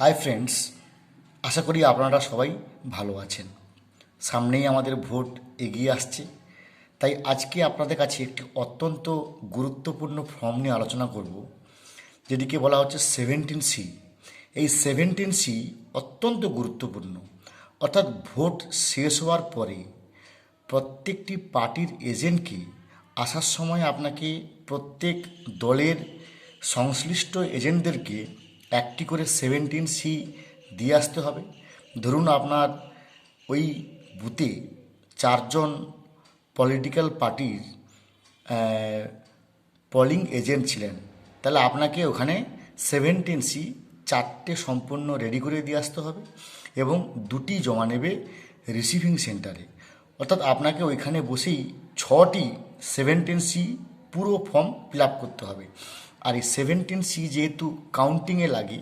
Hi friends, আশা করি আপনারা সবাই ভালো আছেন। সামনেই আমাদের ভোট এগিয়ে আসছে, তাই আজকে আপনাদের কাছে একটি অত্যন্ত গুরুত্বপূর্ণ ফর্ম নিয়ে আলোচনা করব, যেটিকে বলা হচ্ছে 17C। এই 17C অত্যন্ত গুরুত্বপূর্ণ, অর্থাৎ ভোট শেষ হওয়ার পরে প্রত্যেকটি পার্টির এজেন্টকে আসার সময় আপনাকে প্রত্যেক দলের সংশ্লিষ্ট এজেন্টদেরকে একটি করে 17C দিয়ে আসতে হবে। ধরুন আপনার ওই বুথে চারজন পলিটিক্যাল পার্টির পোলিং এজেন্ট ছিলেন, তাহলে আপনাকে ওখানে 17C চারটে সম্পূর্ণ রেডি করে দিয়ে আসতে হবে এবং দুটি জমা নেবে রিসিভিং সেন্টারে। অর্থাৎ আপনাকে ওইখানে বসেই 6টি 17C পুরো ফর্ম ফিল আপ করতে হবে। আর এই 17C যেহেতু কাউন্টিংয়ে লাগে,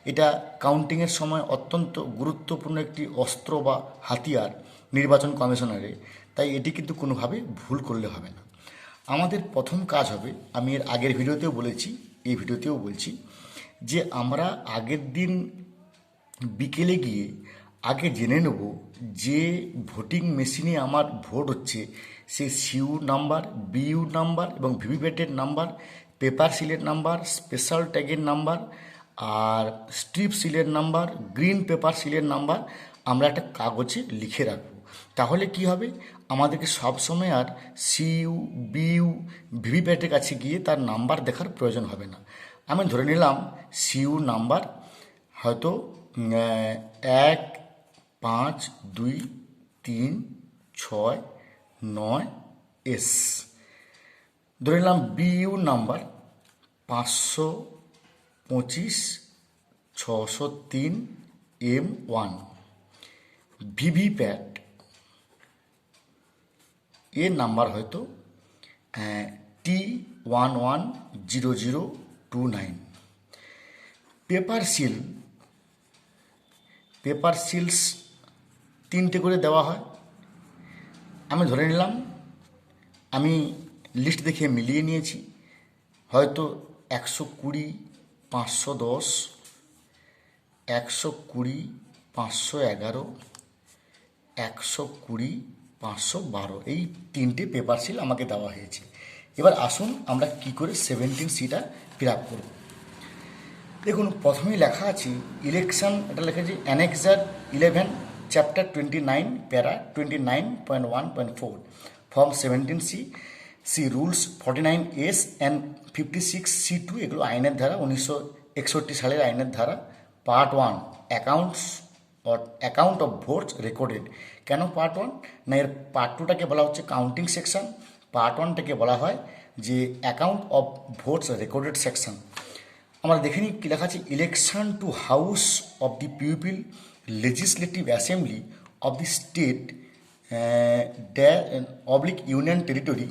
এটা কাউন্টিংয়ের সময় অত্যন্ত গুরুত্বপূর্ণ একটি অস্ত্র বা হাতিয়ার নির্বাচন কমিশনারে, তাই এটি কিন্তু কোনোভাবে ভুল করলে হবে না। আমাদের প্রথম কাজ হবে, আমি এর আগের ভিডিওতেও বলেছি, এই ভিডিওতেও বলছি, যে আমরা আগের দিন বিকেলে গিয়ে আগে জেনে নেব যে ভোটিং মেশিনে আমার ভোট হচ্ছে সেই সিইউ নাম্বার, বিইউ নাম্বার এবং ভিভিপ্যাটের নাম্বার, পেপার সিলের নাম্বার, স্পেশাল ট্যাগের নাম্বার আর স্ট্রিপ সিলের নাম্বার, গ্রিন পেপার সিলের নাম্বার আমরা একটা কাগজে লিখে রাখবো। তাহলে কি হবে, আমাদেরকে সবসময় আর সিইউ, বিইউ, ভিভিপ্যাটের কাছে গিয়ে তার নাম্বার দেখার প্রয়োজন হবে না। আমি ধরে নিলাম সিইউ নাম্বার হয়তো 1523669S। ধরে নিলাম বিইউ নাম্বার 525/603M1। ভিভিপ্যাট এর নাম্বার হয়তো T110029। পেপার সিলস 3টে করে দেওয়া হয়। আমি ধরে নিলাম, আমি লিস্ট দেখে মিলিয়ে নিয়েছি, হয়তো 120/510, 120/511, 120/512 এই 3টে পেপার সিল আমাকে দেওয়া হয়েছে। এবার আসুন আমরা কি করে 17Cটা ফিল আপ করব। দেখুন, প্রথমেই লেখা আছে ইলেকশন, এটা লেখা আছে অ্যানেক্সার 11 চ্যাপ্টার 29 প্যারা 29.1.4 form 17C। C rules 49S and 56C2, এগুলো আইনের ধারা, 1961 সালের আইনের ধারা। Part 1 account of votes recorded. কেন পার্ট 1? না, এর পার্ট 2টাকে বলা হচ্ছে কাউন্টিং সেকশন, পার্ট 1টাকে বলা হয় যে account of votes recorded section. আমরা দেখে নিই কী লেখা আছে। Election to house of the people legislative assembly of the state union territory,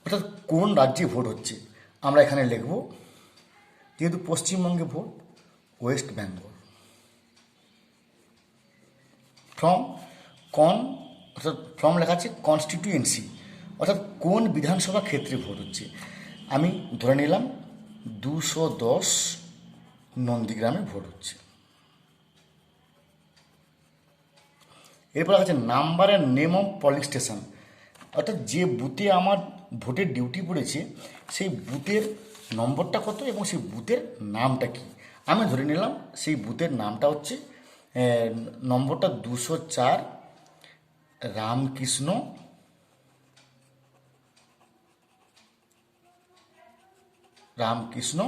অর্থাৎ কোন রাজ্যে ভোট হচ্ছে আমরা এখানে লিখব, যেহেতু পশ্চিমবঙ্গে ভোট, ওয়েস্ট বেঙ্গল। ফ্রম লেখা আছে কনস্টিটিউয়েন্সি, অর্থাৎ কোন বিধানসভা ক্ষেত্রে ভোট হচ্ছে। আমি ধরে নিলাম 210 নন্দীগ্রামে ভোট হচ্ছে। এরপর আছে number and name of polling station, অর্থাৎ যে বুথে আমার ভোটের ডিউটি পড়েছে সেই বুথের নম্বরটা কত এবং সেই বুথের নামটা কি। আমি ধরে নিলাম সেই বুথের নামটা হচ্ছে নম্বরটা 204 রামকৃষ্ণ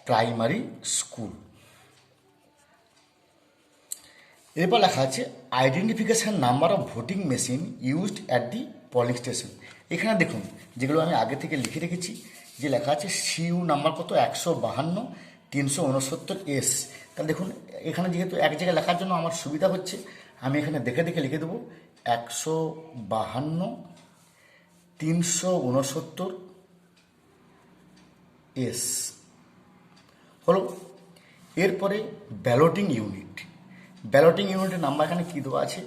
প্রাইমারি স্কুল। এরপর লেখা আছে identification number of voting machine used at the polling station. এখানে দেখুন, যেগুলো আমি আগে থেকে লিখে রেখেছি, যে লেখা আছে সিইউ নাম্বার কত 152/369S। তাহলে দেখুন, এখানে যেহেতু এক জায়গায় লেখার জন্য আমার সুবিধা হচ্ছে, আমি এখানে দেখে দেখে লিখে দেবো 152/369S হলো। এরপরে ব্যালটিং ইউনিটের নাম্বার এখানে কী দেওয়া আছে,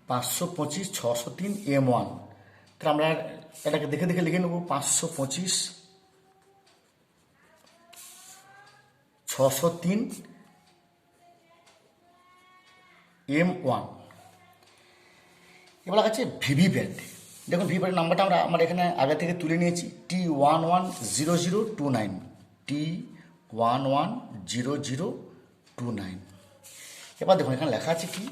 525/603M1। তাহলে আমরা এটাকে দেখে দেখে লিখে নেব 525/603 M1। এবার আছে ভিভিপ্যাট। দেখুন ভিভিপ্যাটের নাম্বারটা আমরা এখানে আগে থেকে তুলে নিয়েছি, T110029, T110029। এবার দেখুন এখানে লেখা আছে কি,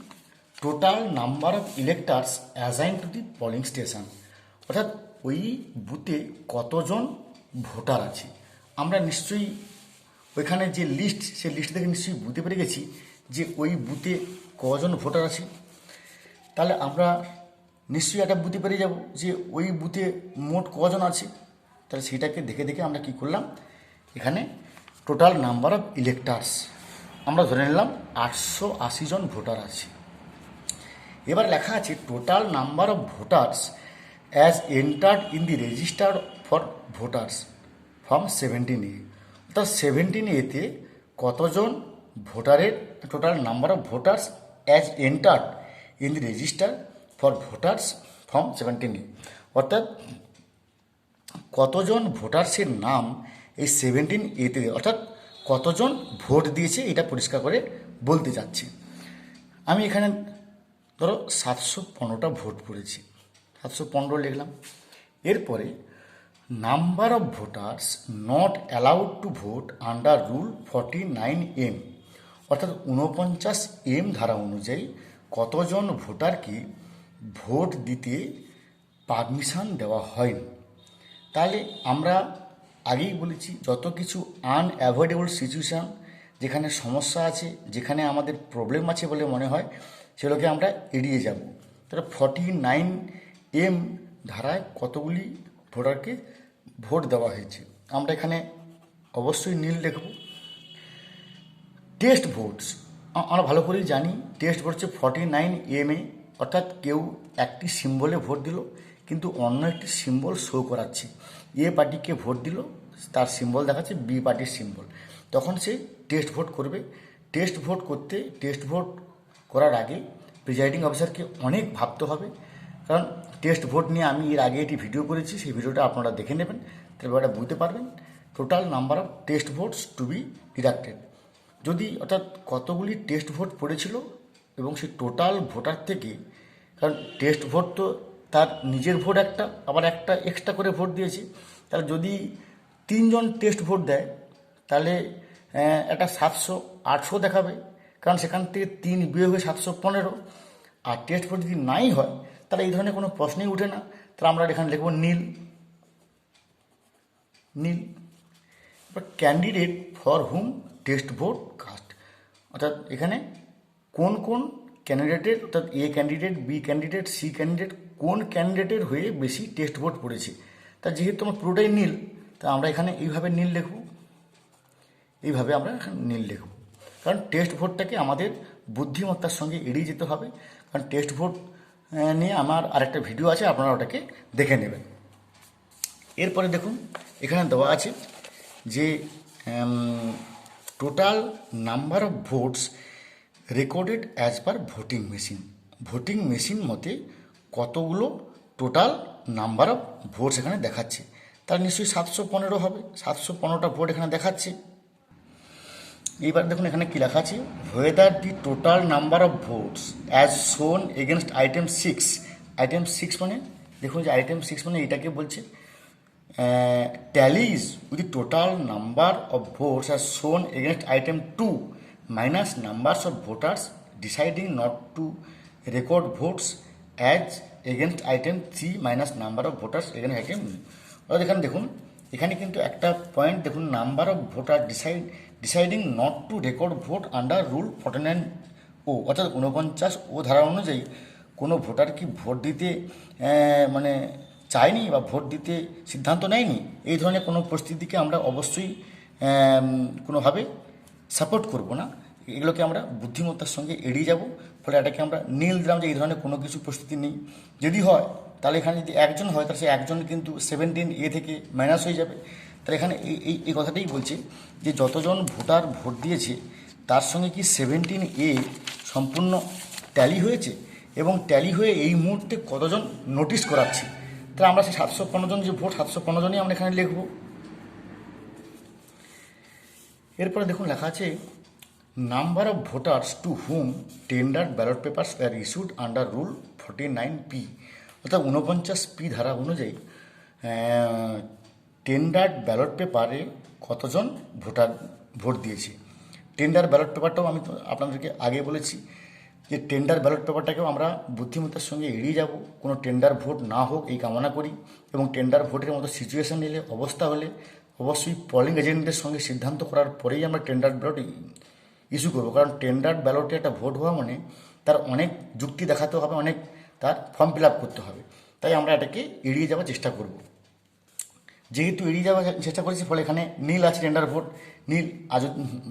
total number of electors assign to the polling station, অর্থাৎ ওই বুথে কতজন ভোটার আছে। আমরা নিশ্চয়ই ওইখানে যে লিস্ট, সেই লিস্ট থেকে নিশ্চয়ই বুঝতে পেরে গেছি যে ওই বুথে কজন ভোটার আছে। তাহলে আমরা নিশ্চয়ই এটা বুঝতে পেরে যাব যে ওই বুথে মোট কজন আছে। তাহলে সেটাকে দেখে দেখে আমরা কি করলাম, এখানে টোটাল নাম্বার অফ ইলেক্টার্স আমরা ধরে নিলাম 880 জন ভোটার আছে। এবার লেখা আছে total number of voters as entered in the register for voters from 17A, অর্থাৎ 17A-তে কতজন ভোটারের total number of voters as entered in the register for voters from 17A, অর্থাৎ কতজন ভোটার্সের নাম এই 17A-তে, অর্থাৎ কতজন ভোট দিয়েছে এটা পরিষ্কার করে বলতে যাচ্ছি। আমি এখানে ধরো 715টা ভোট পড়েছি, 715 লিখলাম। এরপরে number of voters not allowed to vote under rule 49M, অর্থাৎ 49M ধারা অনুযায়ী কতজন ভোটারকে ভোট দিতে পারমিশন দেওয়া হয়নি। তাহলে আমরা আগেই বলেছি যত কিছু আনঅ্যাভয়েডেবল সিচুয়েশান, যেখানে সমস্যা আছে, যেখানে আমাদের প্রবলেম আছে বলে মনে হয়, সেগুলোকে আমরা এড়িয়ে যাব। তাহলে 49M ধারায় কতগুলি ভোটারকে ভোট দেওয়া হয়েছে, আমরা এখানে অবশ্যই নীল দেখব। টেস্ট ভোটস আমরা ভালো করেই জানি, টেস্ট ভোট হচ্ছে 49M-এ, অর্থাৎ কেউ একটি সিম্বলে ভোট দিল কিন্তু অন্য একটি সিম্বল শো করাচ্ছে। এ পার্টিকে ভোট দিল, তার সিম্বল দেখাচ্ছে বি পার্টির সিম্বল, তখন সে টেস্ট ভোট করবে। টেস্ট ভোট করার আগে প্রিজাইডিং অফিসারকে অনেক ভাবতে হবে, কারণ টেস্ট ভোট নিয়ে আমি এর আগে একটি ভিডিও করেছি, সেই ভিডিওটা আপনারা দেখে নেবেন, তাহলে ওটা বুঝতে পারবেন। Total number of test votes to be deducted, যদি অর্থাৎ কতগুলি টেস্ট ভোট পড়েছিল এবং সেই টোটাল ভোটার থেকে, কারণ টেস্ট ভোট তো তার নিজের ভোট একটা, আবার একটা এক্সট্রা করে ভোট দিয়েছে, তাহলে যদি 3 জন টেস্ট ভোট দেয় তাহলে একটা 700-800 দেখাবে, কারণ সেখান থেকে 3 বিয়োগ হয়ে 715। আর টেস্ট ভোট যদি নাই হয় তাহলে এই ধরনের কোনো প্রশ্নই উঠে না, তাহলে আমরা এখানে লিখব নীল। এবার candidate for whom test vote cast, অর্থাৎ এখানে কোন কোন ক্যান্ডিডেটের, অর্থাৎ A candidate, B candidate, C candidate, কোন ক্যান্ডিডেটের হয়ে বেশি টেস্ট ভোট পড়েছে। তা যেহেতু আমার পুরোটাই নীল, তা আমরা এখানে এইভাবে নীল লিখব, এইভাবে আমরা এখানে নীল লিখব, কারণ টেস্ট ভোটটাকে আমাদের বুদ্ধিমত্তার সঙ্গে এড়িয়ে যেতে হবে। কারণ টেস্ট ভোট নিয়ে আমার আরেকটা ভিডিও আছে, আপনারা ওটাকে দেখে নেবেন। এরপরে দেখুন এখানে দেওয়া আছে যে total number of votes recorded as per voting machine, voting machine মতে কতগুলো টোটাল নাম্বার অফ ভোটস এখানে দেখাচ্ছে। তার নিশ্চয়ই 715 হবে, 715টা ভোট এখানে দেখাচ্ছে। এইবার দেখুন এখানে কী লেখা আছে, whether the total number of votes as shown against item 6, item 6 মানে দেখুন যে আইটেম 6 মানে এটাকে বলছে tallies with the total number of votes as shown against item 2 minus numbers of voters deciding not to record votes as against item 3 minus number of voters against item. অর্থাৎ এখানে দেখুন, এখানে কিন্তু একটা পয়েন্ট দেখুন, number of voter deciding not to record vote under rule 49O, অর্থাৎ 49O ধারা অনুযায়ী কোনো ভোটার কি ভোট দিতে মানে চায়নি বা ভোট দিতে সিদ্ধান্ত নেয়নি, এই ধরনের কোনো পরিস্থিতিকে আমরা অবশ্যই কোনোভাবে সাপোর্ট করব না, এগুলোকে আমরা বুদ্ধিমত্তার সঙ্গে এড়িয়ে যাব। ফলে এটাকে আমরা নীল দিলাম যে এই ধরনের কোনো কিছু পরিস্থিতি নেই। যদি হয় তাহলে এখানে যদি একজন হয় তাহলে সে একজন কিন্তু 17A থেকে মাইনাস হয়ে যাবে। তাহলে এখানে এই কথাটাই বলছে যে যতজন ভোটার ভোট দিয়েছে তার সঙ্গে কি 17A সম্পূর্ণ ট্যালি হয়েছে এবং ট্যালি হয়ে এই মুহূর্তে কতজন নোটিশ করাচ্ছে। তাহলে আমরা সেই 715 জন যে ভোট, 715 জনই আমরা এখানে লিখব। এরপরে দেখুন লেখা আছে number of voters to whom tendered ballot papers were issued under rule 49P, অর্থাৎ 49P ধারা অনুযায়ী টেন্ডার্ড ব্যালট পেপারে কতজন ভোটার ভোট দিয়েছে। টেন্ডার ব্যালট পেপারটাও আমি তো আপনাদেরকে আগে বলেছি যে টেন্ডার ব্যালট পেপারটাকেও আমরা বুদ্ধিমত্তার সঙ্গে এড়িয়ে যাব, কোনো টেন্ডার ভোট না হোক এই কামনা করি, এবং টেন্ডার ভোটের মতো সিচুয়েশন এলে অবস্থা হলে অবশ্যই পোলিং এজেন্টদের সঙ্গে সিদ্ধান্ত করার পরেই আমরা টেন্ডার ব্যালট ইস্যু করবো। কারণ টেন্ডার ব্যালটে একটা ভোট হওয়া মানে তার অনেক যুক্তি দেখাতে হবে, অনেক তার ফর্ম ফিল আপ করতে হবে, তাই আমরা এটাকে এড়িয়ে যাওয়ার চেষ্টা করব। যেহেতু এড়িয়ে যাওয়ার চেষ্টা করেছি, ফলে এখানে নীল আছে, টেন্ডার ভোট নীল। আর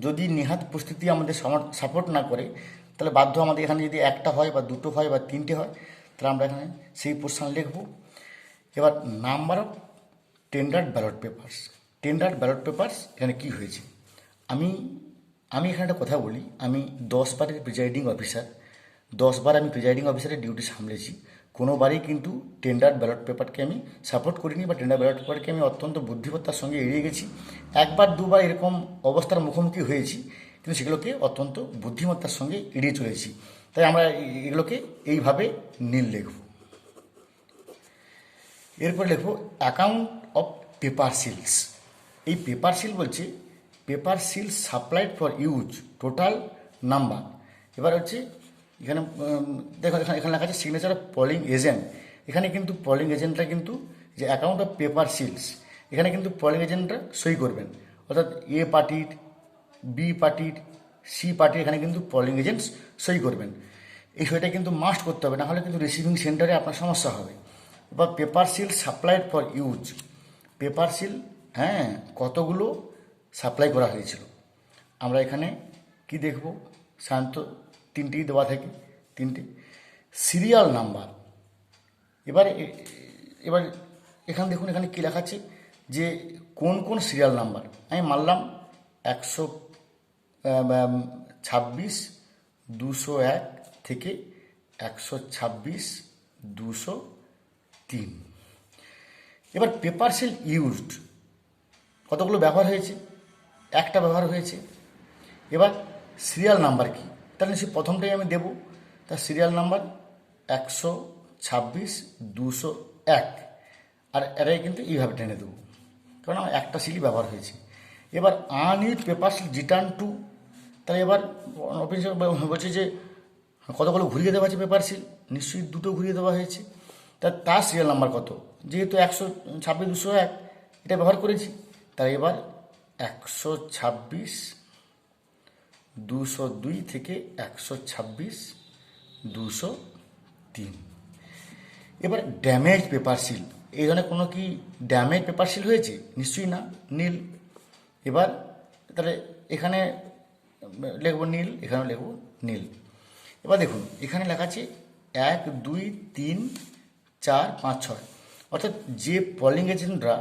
যদি নেহাত পরিস্থিতি আমাদের সাপোর্ট না করে, তাহলে বাধ্য আমাদের এখানে যদি একটা হয় বা দুটো হয় বা তিনটে হয়, তাহলে আমরা এখানে সেই পোর্শন লিখব। এবার number of tendered ballot papers, tendered ballot papers এখানে কী হয়েছে, আমি এখানে একটা কথা বলি, আমি 10 বারের প্রিজাইডিং অফিসার, 10 বার আমি প্রিজাইডিং অফিসারের ডিউটি সামলেছি, কোনোবারই কিন্তু টেন্ডার ব্যালট পেপারকে আমি সাপোর্ট করিনি বা টেন্ডার ব্যালট পেপারকে আমি অত্যন্ত বুদ্ধিমত্তার সঙ্গে এড়িয়ে গেছি। একবার দুবার এরকম অবস্থার মুখোমুখি হয়েছি, কিন্তু সেগুলোকে অত্যন্ত বুদ্ধিমত্তার সঙ্গে এড়িয়ে চলেছি। তাই আমরা এগুলোকে এইভাবে নীল লিখব। এরপরে লিখব অ্যাকাউন্ট অফ পেপার সিলস। এই পেপার সিল বলছে paper seal supplied for use total number. এবার হচ্ছে এখানে দেখো এখানে লেখা আছে সিগনেচার অফ পোলিং এজেন্ট। এখানে কিন্তু পোলিং এজেন্টরা কিন্তু যে অ্যাকাউন্ট অফ পেপার সিলস, এখানে কিন্তু পোলিং এজেন্টরা সই করবেন, অর্থাৎ এ পার্টির, বি পার্টির, সি পার্টির এখানে কিন্তু পোলিং এজেন্টস সই করবেন। এই সইটা কিন্তু মাস্ট করতে হবে, নাহলে কিন্তু রিসিভিং সেন্টারে আপনার সমস্যা হবে। বা paper seal supplied for use, paper seal কতগুলো সাপ্লাই করা হয়েছিল। আমরা এখানে কি দেখব, সাধারণত তিনটেই দেওয়া থাকে, তিনটে সিরিয়াল নাম্বার। এবার এখানে দেখুন এখানে কী লেখা আছে যে কোন কোন সিরিয়াল নাম্বার। আমি মানলাম 126-201 থেকে 126-203। এবার পেপার সিল ইউজড কতগুলো ব্যবহার হয়েছে, একটা ব্যবহার হয়েছে। এবার সিরিয়াল নাম্বার কি, তাহলে সে প্রথমটাই আমি দেব, তার সিরিয়াল নাম্বার 126-201, আর এটাই কিন্তু এইভাবে টেনে দেবো, কারণ আমার একটা সিলই ব্যবহার হয়েছে। এবার আনইউজ পেপার সিল রিটার্ন টু, তাহলে এবার অফিস বলছে যে কতগুলো ঘুরিয়ে দেওয়া আছে পেপার সিল, নিশ্চয়ই দুটো ঘুরিয়ে দেওয়া হয়েছে। তার সিরিয়াল নাম্বার কত, যেহেতু 126-201 এটা ব্যবহার করেছি, তাই এবার 126-202 থেকে 126-203। এবার ড্যামেজ পেপার সিল, এই ধরনের কোনো কি ড্যামেজ পেপার সিল হয়েছে, নিশ্চয়ই না, নীল। এবার তাহলে এখানে লিখব নীল, এখানেও লিখব নীল। এবার দেখুন এখানে লেখা আছে 1, 2, 3, 4, 5, 6, অর্থাৎ যে পোলিং এজেন্টরা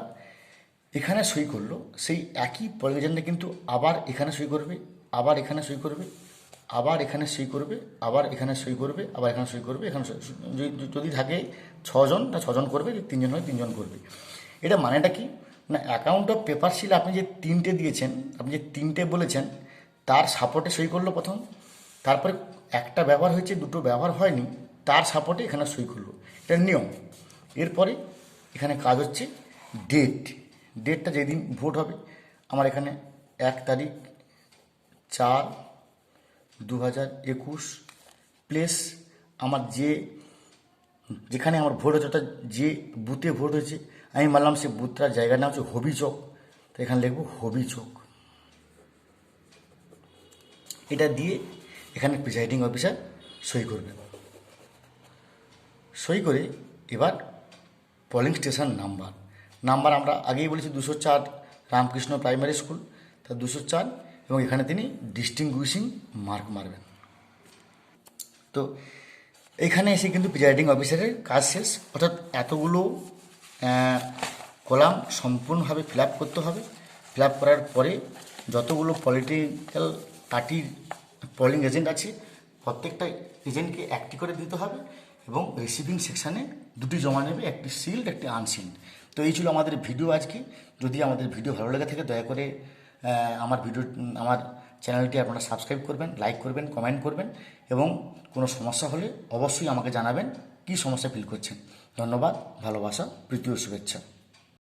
এখানে সই করলো সেই একই পোলিং এজেন্টরা কিন্তু আবার এখানে সই করবে, আবার এখানে সই করবে, আবার এখানে সই করবে, আবার এখানে সই করবে, আবার এখানে সই করবে, এখানে যদি থাকে 6 জন তা 6 জন করবে, যদি 3 জন হয় 3 জন করবে। এটা মানেটা কি না, অ্যাকাউন্ট অফ পেপার সিল আপনি যে 3টে দিয়েছেন, আপনি যে 3টে বলেছেন তার সাপোর্টে সই করলো প্রথম, তারপরে একটা ব্যবহার হয়েছে দুটো ব্যবহার হয়নি, তার সাপোর্টে এখানে সই করলো, এটা নিয়ম। এরপরে এখানে কাজ হচ্ছে ডেটটা যেদিন ভোট হবে, আমার এখানে 1 তারিখ 4/2021 প্লেস আমার যেখানে আমার ভোট হয়েছে, অর্থাৎ যে বুথে ভোট হয়েছে, আমি মানলাম সে বুথটার জায়গার নাম হচ্ছে হবি চক, তো এখানে লিখব হবি চক। এটা দিয়ে এখানে প্রিজাইডিং অফিসার সই করবেন। সই করে এবার পোলিং স্টেশন নাম্বার আমরা আগেই বলেছি 204 রামকৃষ্ণ প্রাইমারি স্কুল, তা 204, এবং এখানে তিনি ডিস্টিংগুইশিং মার্ক মারবেন। তো এখানে এসে কিন্তু প্রিজাইডিং অফিসারের কাজ শেষ, অর্থাৎ এতগুলো কলাম সম্পূর্ণভাবে ফিল আপ করতে হবে। ফিল আপ করার পরে যতগুলো পলিটিক্যাল পার্টির পোলিং এজেন্ট আছে প্রত্যেকটা এজেন্টকে একটি করে দিতে হবে, এবং রিসিভিং সেকশানে দুটি জমা নেবে, একটি সিল্ড একটি আনসিল্ড। তো এই ছিল আমাদের ভিডিও আজকে। যদি আমাদের ভিডিও ভালো লেগে থাকে দয়া করে আমার চ্যানেলটি আপনারা সাবস্ক্রাইব করবেন, লাইক করবেন, কমেন্ট করবেন এবং কোনো সমস্যা হলে অবশ্যই আমাকে জানাবেন কী সমস্যা ফিল করছেন। ধন্যবাদ, ভালোবাসা, প্রীতি ও শুভেচ্ছা।